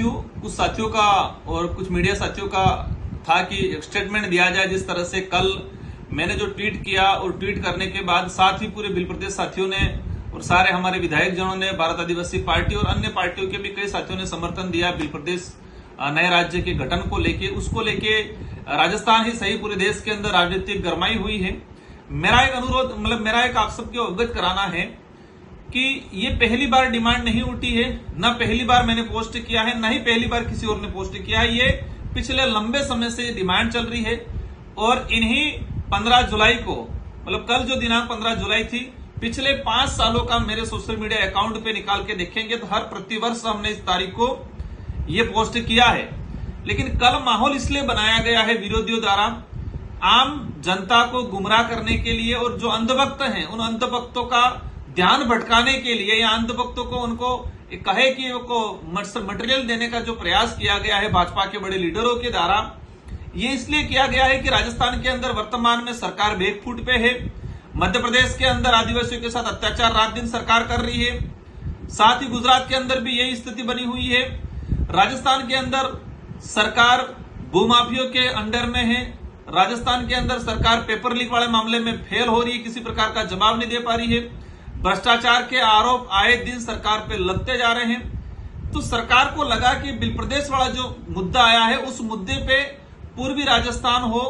साथियों, कुछ साथियों का और कुछ मीडिया साथियों का था कि एक स्टेटमेंट दिया जाए। जिस तरह से कल मैंने जो ट्वीट किया और ट्वीट करने के बाद साथ ही पूरे बिल प्रदेश साथियों ने और सारे हमारे विधायक जनों ने, भारत आदिवासी पार्टी और अन्य पार्टियों के भी कई साथियों ने समर्थन दिया बिल प्रदेश नए राज्य के गठन को लेके। उसको लेके राजस्थान ही सही पूरे देश के अंदर राजनीतिक गरमाई हुई है। मेरा एक अनुरोध, मेरा एक आप सबको अवगत कराना है कि ये पहली बार डिमांड नहीं उठी है, न पहली बार मैंने पोस्ट किया है, न ही पहली बार किसी और ने पोस्ट किया है। ये पिछले लंबे समय से ये डिमांड चल रही है और इन्हीं 15 जुलाई को, कल जो दिनांक 15 जुलाई थी, पिछले 5 सालों का मेरे सोशल मीडिया अकाउंट पे निकाल के देखेंगे तो हर प्रतिवर्ष हमने इस तारीख को ये पोस्ट किया है। लेकिन कल माहौल इसलिए बनाया गया है विरोधियों द्वारा आम जनता को गुमराह करने के लिए, और जो अंधभक्त हैं उन अंधभक्तों का ध्यान भटकाने के लिए या अंधभक्तों को उनको कहे कि उनको मटेरियल देने का जो प्रयास किया गया है भाजपा के बड़े लीडरों के द्वारा, ये इसलिए किया गया है कि राजस्थान के अंदर वर्तमान में सरकार बैकफुट पे है। मध्य प्रदेश के अंदर आदिवासियों के साथ अत्याचार रात दिन सरकार कर रही है। साथ ही गुजरात के अंदर भी यही स्थिति बनी हुई है। राजस्थान के अंदर सरकार भूमाफियों के अंडर में है। राजस्थान के अंदर सरकार पेपर लीक वाले मामले में फेल हो रही है, किसी प्रकार का जवाब नहीं दे पा रही है। भ्रष्टाचार के आरोप आए दिन सरकार पे लगते जा रहे हैं। तो सरकार को लगा कि बिल प्रदेश वाला जो मुद्दा आया है उस मुद्दे पे पूर्वी राजस्थान हो,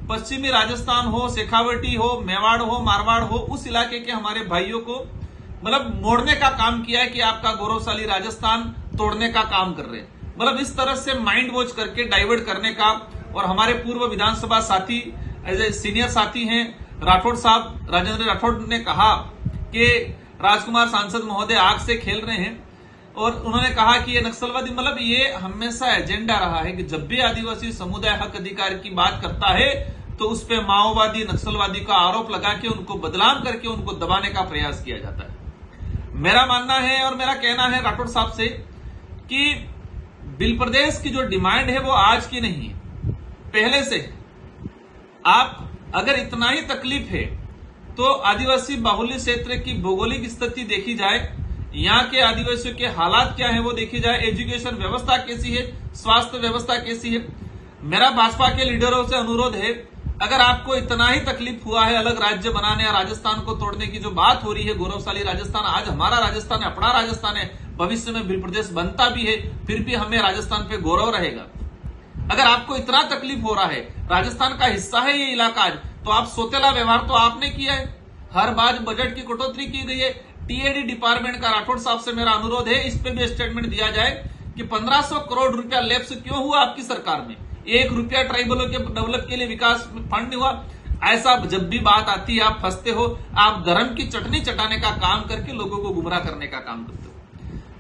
पश्चिमी राजस्थान हो, शेखावटी हो, मेवाड़ हो, मारवाड़ हो, उस इलाके के हमारे भाइयों को मोड़ने का काम किया है कि आपका गौरवशाली राजस्थान तोड़ने का काम कर रहे हैं। इस तरह से माइंड वॉच करके डाइवर्ट करने का। और हमारे पूर्व विधानसभा साथी, एज ए सीनियर साथी हैं राठौड़ साहब, राजेंद्र राठौड़ ने कहा कि राजकुमार सांसद महोदय आग से खेल रहे हैं, और उन्होंने कहा कि ये नक्सलवादी, ये हमेशा एजेंडा रहा है कि जब भी आदिवासी समुदाय हक अधिकार की बात करता है तो उस पर माओवादी नक्सलवादी का आरोप लगा के उनको बदनाम करके उनको दबाने का प्रयास किया जाता है। मेरा मानना है और मेरा कहना है राठौड़ साहब से कि बिल प्रदेश की जो डिमांड है वो आज की नहीं है, पहले से। आप अगर इतना ही तकलीफ है तो आदिवासी बाहुल्य क्षेत्र की भौगोलिक स्थिति देखी जाए, यहाँ के आदिवासियों के हालात क्या है वो देखी जाए, एजुकेशन व्यवस्था कैसी है, स्वास्थ्य व्यवस्था कैसी है। मेरा भाजपा के लीडरों से अनुरोध है, अगर आपको इतना ही तकलीफ हुआ है अलग राज्य बनाने या राजस्थान को तोड़ने की जो बात हो रही है, गौरवशाली राजस्थान आज हमारा राजस्थान है, अपना राजस्थान है, भविष्य में बिल प्रदेश बनता भी है, फिर भी हमें राजस्थान पे गौरव रहेगा। अगर आपको इतना तकलीफ हो रहा है, राजस्थान का हिस्सा है ये इलाका आज, तो आप सोतेला व्यवहार तो आपने किया है। हर बार बजट की कटौती की गई है। टीएडी डिपार्टमेंट का राठौड़ साहब से मेरा अनुरोध है, इस पे भी स्टेटमेंट दिया जाए कि 1500 करोड़ रुपया लैप्स क्यों हुआ आपकी सरकार में। 1 रुपया ट्राइबलों के डेवलप के लिए विकास फंड नहीं हुआ। ऐसा जब भी बात आती है आप फंसते हो, आप धर्म की चटनी चटाने का काम करके लोगों को गुमराह करने का काम करते हो।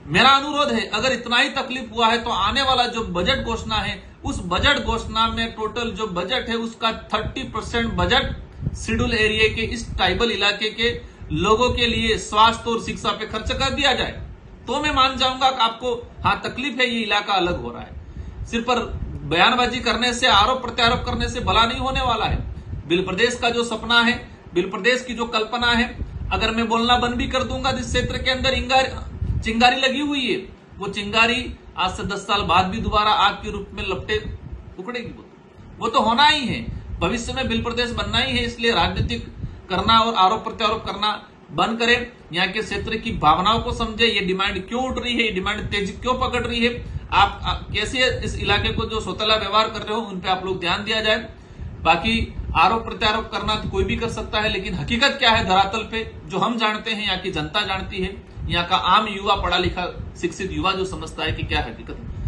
मेरा अनुरोध है, अगर इतना ही तकलीफ हुआ है तो आने वाला जो बजट घोषणा है, उस बजट घोषणा में टोटल जो बजट है उसका 30% बजट शेड्यूल एरिया के इस ट्राइबल इलाके के लोगों के लिए स्वास्थ्य और शिक्षा पे खर्च कर दिया जाए, तो मैं मान जाऊंगा कि आपको तकलीफ है, ये इलाका अलग हो रहा है। सिर्फ पर बयानबाजी करने से, आरोप प्रत्यारोप करने से भला नहीं होने वाला है। बिल प्रदेश का जो सपना है, बिल प्रदेश की जो कल्पना है, अगर मैं बोलना बंद भी कर दूंगा, जिस क्षेत्र के अंदर चिंगारी लगी हुई है, वो चिंगारी आज से 10 साल बाद भी दोबारा आग के रूप में लपटे उखड़ेगी। वो तो होना ही है। भविष्य में बिल प्रदेश बनना ही है, इसलिए राजनीतिक करना और आरोप प्रत्यारोप करना बंद करें। यहाँ के क्षेत्र की भावनाओं को समझे, ये डिमांड क्यों उठ रही है, ये डिमांड तेजी क्यों पकड़ रही है, आप कैसे इस इलाके को जो सोतला व्यवहार कर रहे हो उन पे आप लोग ध्यान दिया जाए। बाकी आरोप प्रत्यारोप करना तो कोई भी कर सकता है, लेकिन हकीकत क्या है धरातल पे, जो हम जानते हैं, यहाँ की जनता जानती है, यहाँ का आम युवा, पढ़ा लिखा शिक्षित युवा जो समझता है कि क्या हकीकत है।